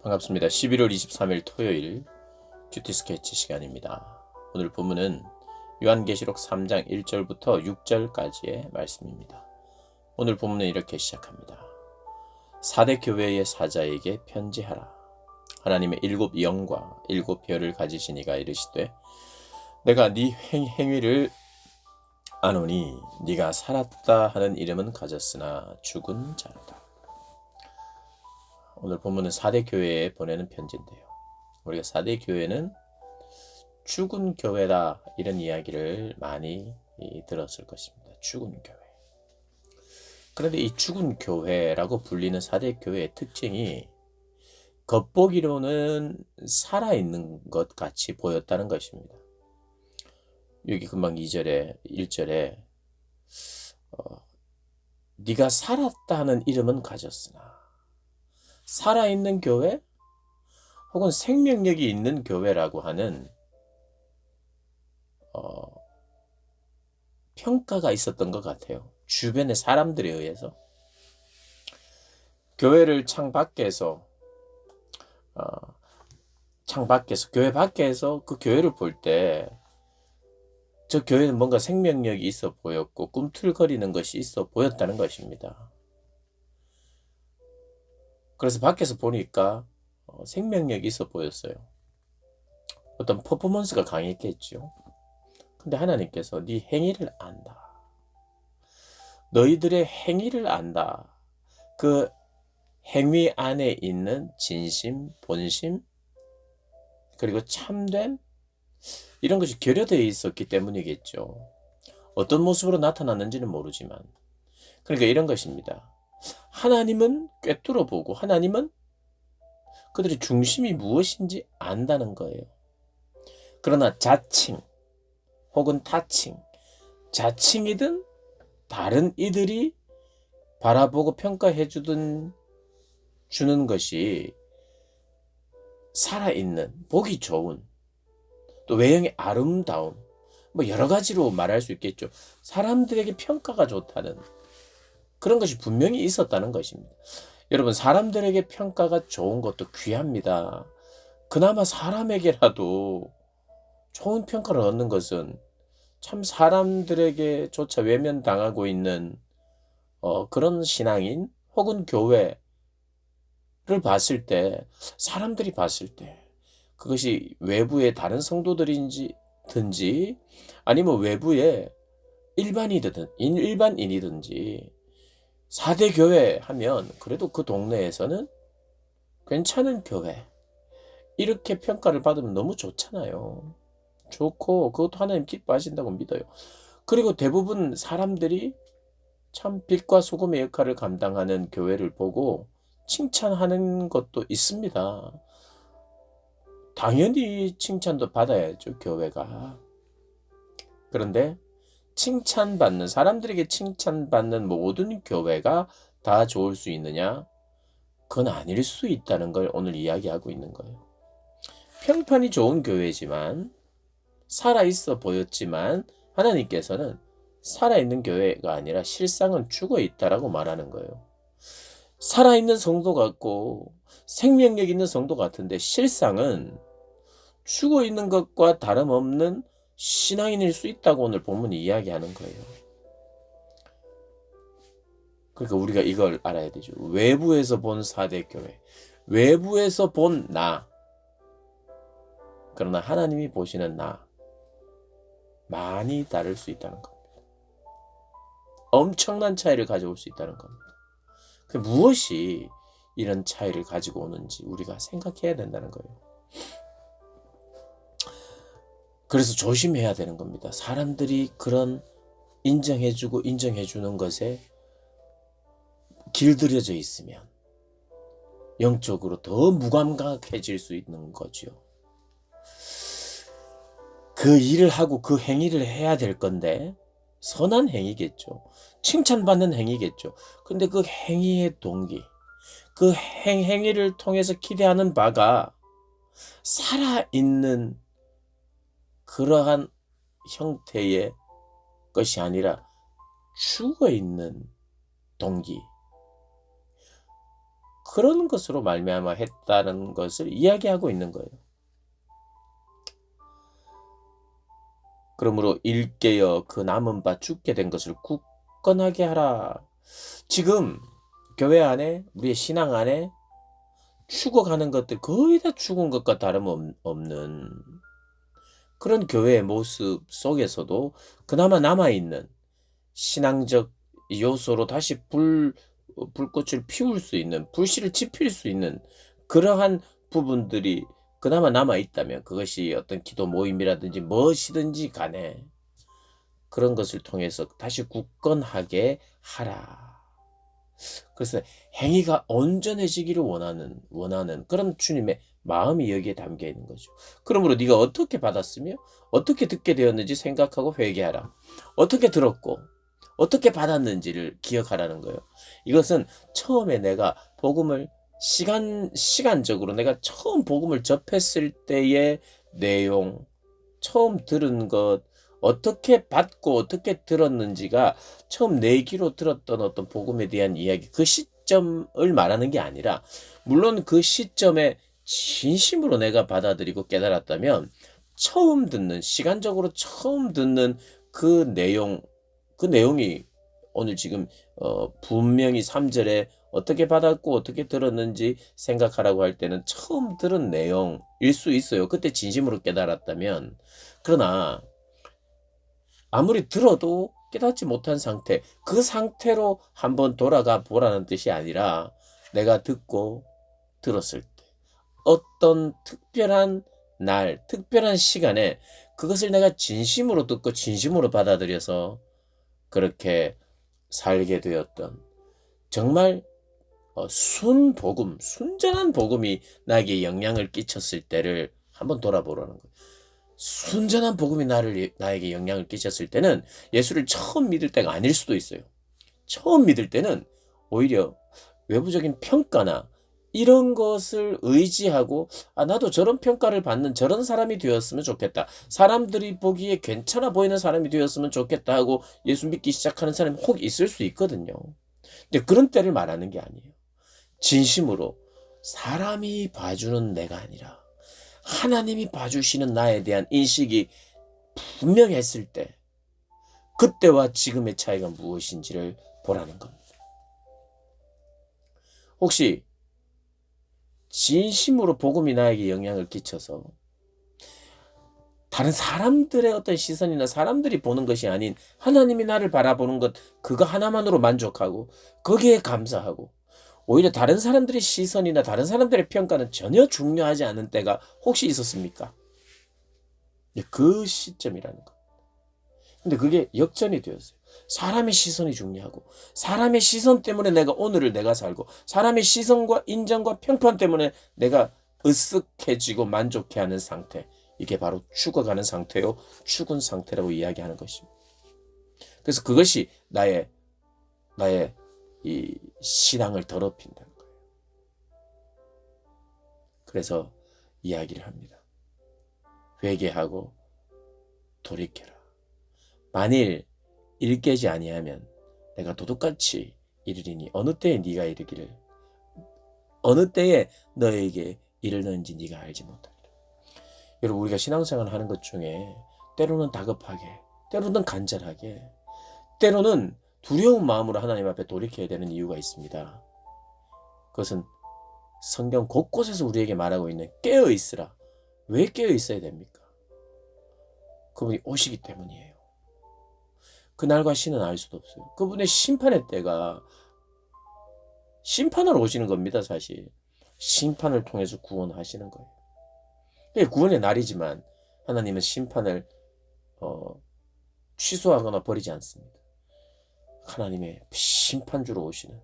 반갑습니다. 11월 23일 토요일 큐티 스케치 시간입니다. 오늘 본문은 요한계시록 3장 1절부터 6절까지의 말씀입니다. 오늘 본문은 이렇게 시작합니다. 4대 교회의 사자에게 편지하라. 하나님의 7 영과 7 별을 가지신 이가 이르시되 내가 네 행위를 아노니 네가 살았다 하는 이름은 가졌으나 죽은 자로다. 오늘 본문은 4대 교회에 보내는 편지인데요. 우리가 4대 교회는 죽은 교회다 이런 이야기를 많이 들었을 것입니다. 죽은 교회. 그런데 이 죽은 교회라고 불리는 4대 교회의 특징이 겉보기로는 살아있는 것 같이 보였다는 것입니다. 여기 금방 2절에 1절에 네가 살았다 하는 이름은 가졌으나 살아있는 교회 혹은 생명력이 있는 교회라고 하는 평가가 있었던 것 같아요. 주변의 사람들에 의해서. 교회를 교회 밖에서 그 교회를 볼 때 저 교회는 뭔가 생명력이 있어 보였고 꿈틀거리는 것이 있어 보였다는 것입니다. 그래서 밖에서 보니까 생명력이 있어 보였어요. 어떤 퍼포먼스가 강했겠죠. 근데 하나님께서 네 행위를 안다. 너희들의 행위를 안다. 그 행위 안에 있는 진심, 본심, 그리고 참됨 이런 것이 결여되어 있었기 때문이겠죠. 어떤 모습으로 나타났는지는 모르지만 그러니까 이런 것입니다. 하나님은 꿰뚫어 보고 하나님은 그들의 중심이 무엇인지 안다는 거예요. 그러나 자칭 혹은 타칭, 자칭이든 다른 이들이 바라보고 평가해 주는 것이 살아있는, 보기 좋은, 또 외형의 아름다움, 뭐 여러 가지로 말할 수 있겠죠. 사람들에게 평가가 좋다는 그런 것이 분명히 있었다는 것입니다. 여러분, 사람들에게 평가가 좋은 것도 귀합니다. 그나마 사람에게라도 좋은 평가를 얻는 것은 참 사람들에게조차 외면당하고 있는 그런 신앙인 혹은 교회를 봤을 때, 사람들이 봤을 때 그것이 외부의 다른 성도들인지 아니면 외부의 일반인이든지 4대 교회 하면 그래도 그 동네에서는 괜찮은 교회 이렇게 평가를 받으면 너무 좋잖아요. 좋고 그것도 하나님 기뻐하신다고 믿어요. 그리고 대부분 사람들이 참 빛과 소금의 역할을 감당하는 교회를 보고 칭찬하는 것도 있습니다. 당연히 칭찬도 받아야죠, 교회가. 그런데 사람들에게 칭찬받는 모든 교회가 다 좋을 수 있느냐? 그건 아닐 수 있다는 걸 오늘 이야기하고 있는 거예요. 평판이 좋은 교회지만, 살아있어 보였지만, 하나님께서는 살아있는 교회가 아니라 실상은 죽어 있다라고 말하는 거예요. 살아있는 성도 같고, 생명력 있는 성도 같은데, 실상은 죽어 있는 것과 다름없는 신앙인일 수 있다고 오늘 본문이 이야기하는 거예요. 그러니까 우리가 이걸 알아야 되죠. 외부에서 본 4대 교회, 외부에서 본 나, 그러나 하나님이 보시는 나, 많이 다를 수 있다는 겁니다. 엄청난 차이를 가져올 수 있다는 겁니다. 그 무엇이 이런 차이를 가지고 오는지 우리가 생각해야 된다는 거예요. 그래서 조심해야 되는 겁니다. 사람들이 그런 인정해주고 인정해주는 것에 길들여져 있으면 영적으로 더 무감각해질 수 있는 거죠. 그 일을 하고 그 행위를 해야 될 건데 선한 행위겠죠. 칭찬받는 행위겠죠. 근데 그 행위의 동기, 그 행위를 통해서 기대하는 바가 살아있는 그러한 형태의 것이 아니라 죽어있는 동기, 그런 것으로 말미암아 했다는 것을 이야기하고 있는 거예요. 그러므로 일깨어 그 남은 바 죽게 된 것을 굳건하게 하라. 지금 교회 안에 우리의 신앙 안에 죽어가는 것들 거의 다 죽은 것과 다름없는 그런 교회의 모습 속에서도 그나마 남아있는 신앙적 요소로 다시 불꽃을 피울 수 있는, 불씨를 지필 수 있는 그러한 부분들이 그나마 남아있다면 그것이 어떤 기도 모임이라든지 무엇이든지 간에 그런 것을 통해서 다시 굳건하게 하라. 그래서 행위가 온전해지기를 원하는 그런 주님의 마음이 여기에 담겨 있는 거죠. 그러므로 네가 어떻게 받았으며 어떻게 듣게 되었는지 생각하고 회개하라. 어떻게 들었고 어떻게 받았는지를 기억하라는 거예요. 이것은 처음에 내가 복음을 시간적으로 내가 처음 복음을 접했을 때의 내용, 처음 들은 것, 어떻게 받고 어떻게 들었는지가 처음 내 귀로 들었던 어떤 복음에 대한 이야기, 그 시점을 말하는 게 아니라, 물론 그 시점에 진심으로 내가 받아들이고 깨달았다면 처음 듣는, 시간적으로 처음 듣는 그 내용이 오늘 지금 분명히 3절에 어떻게 받았고 어떻게 들었는지 생각하라고 할 때는 처음 들은 내용일 수 있어요. 그때 진심으로 깨달았다면. 그러나 아무리 들어도 깨닫지 못한 상태, 그 상태로 한번 돌아가 보라는 뜻이 아니라 내가 듣고 들었을 때 어떤 특별한 날, 특별한 시간에 그것을 내가 진심으로 듣고 진심으로 받아들여서 그렇게 살게 되었던 정말 순전한 복음이 나에게 영향을 끼쳤을 때를 한번 돌아보라는 거예요. 순전한 복음이 나에게 영향을 끼쳤을 때는 예수를 처음 믿을 때가 아닐 수도 있어요. 처음 믿을 때는 오히려 외부적인 평가나 이런 것을 의지하고 나도 저런 평가를 받는 저런 사람이 되었으면 좋겠다. 사람들이 보기에 괜찮아 보이는 사람이 되었으면 좋겠다 하고 예수 믿기 시작하는 사람이 혹 있을 수 있거든요. 근데 그런 때를 말하는 게 아니에요. 진심으로 사람이 봐주는 내가 아니라 하나님이 봐주시는 나에 대한 인식이 분명했을 때 그때와 지금의 차이가 무엇인지를 보라는 겁니다. 혹시 진심으로 복음이 나에게 영향을 끼쳐서 다른 사람들의 어떤 시선이나 사람들이 보는 것이 아닌 하나님이 나를 바라보는 것, 그거 하나만으로 만족하고 거기에 감사하고 오히려 다른 사람들의 시선이나 다른 사람들의 평가는 전혀 중요하지 않은 때가 혹시 있었습니까? 그 시점이라는 거. 근데 그게 역전이 되었어요. 사람의 시선이 중요하고 사람의 시선 때문에 오늘을 내가 살고 사람의 시선과 인정과 평판 때문에 내가 으쓱해지고 만족해하는 상태. 이게 바로 죽어가는 상태요. 죽은 상태라고 이야기하는 것입니다. 그래서 그것이 나의 이 신앙을 더럽힌다는 거예요. 그래서 이야기를 합니다. 회개하고 돌이켜라. 만일 일깨지 아니하면 내가 도둑같이 이르리니 어느 때에 네가 이르기를 어느 때에 너에게 이르는지 네가 알지 못하리라. 여러분 우리가 신앙생활을 하는 것 중에 때로는 다급하게 때로는 간절하게 때로는 두려운 마음으로 하나님 앞에 돌이켜야 되는 이유가 있습니다. 그것은 성경 곳곳에서 우리에게 말하고 있는 깨어 있으라. 왜 깨어 있어야 됩니까? 그분이 오시기 때문이에요. 그날과 시는 알 수도 없어요. 그분의 심판의 때가 심판을 오시는 겁니다, 사실. 심판을 통해서 구원하시는 거예요. 이게 구원의 날이지만 하나님은 심판을 취소하거나 버리지 않습니다. 하나님의 심판주로 오시는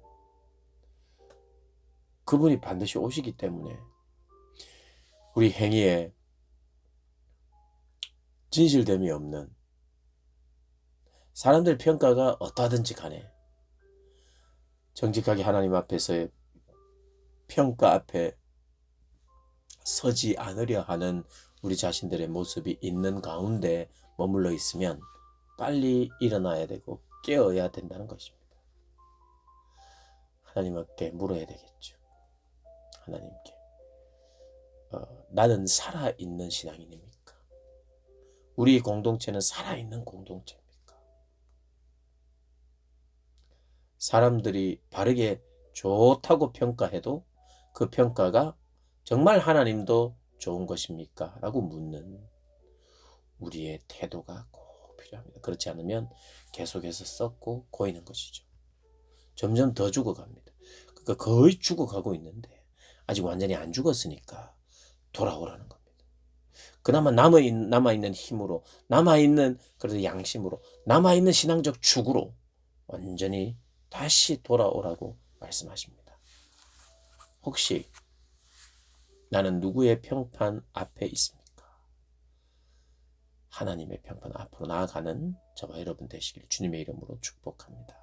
그분이 반드시 오시기 때문에 우리 행위에 진실됨이 없는 사람들 평가가 어떠하든지 간에 정직하게 하나님 앞에서의 평가 앞에 서지 않으려 하는 우리 자신들의 모습이 있는 가운데 머물러 있으면 빨리 일어나야 되고 깨어야 된다는 것입니다. 하나님께 물어야 되겠죠. 하나님께. 나는 살아있는 신앙인입니까? 우리 공동체는 살아있는 공동체입니까? 사람들이 바르게 좋다고 평가해도 그 평가가 정말 하나님도 좋은 것입니까? 라고 묻는 우리의 태도가 꼭 필요합니다. 그렇지 않으면 계속해서 썩고 고이는 것이죠. 점점 더 죽어갑니다. 그러니까 거의 죽어가고 있는데 아직 완전히 안 죽었으니까 돌아오라는 겁니다. 그나마 남아있는 힘으로, 남아있는 그래도 양심으로, 남아있는 신앙적 축으로 완전히 다시 돌아오라고 말씀하십니다. 혹시 나는 누구의 평판 앞에 있습니까? 하나님의 평판 앞으로 나아가는 저와 여러분 되시길 주님의 이름으로 축복합니다.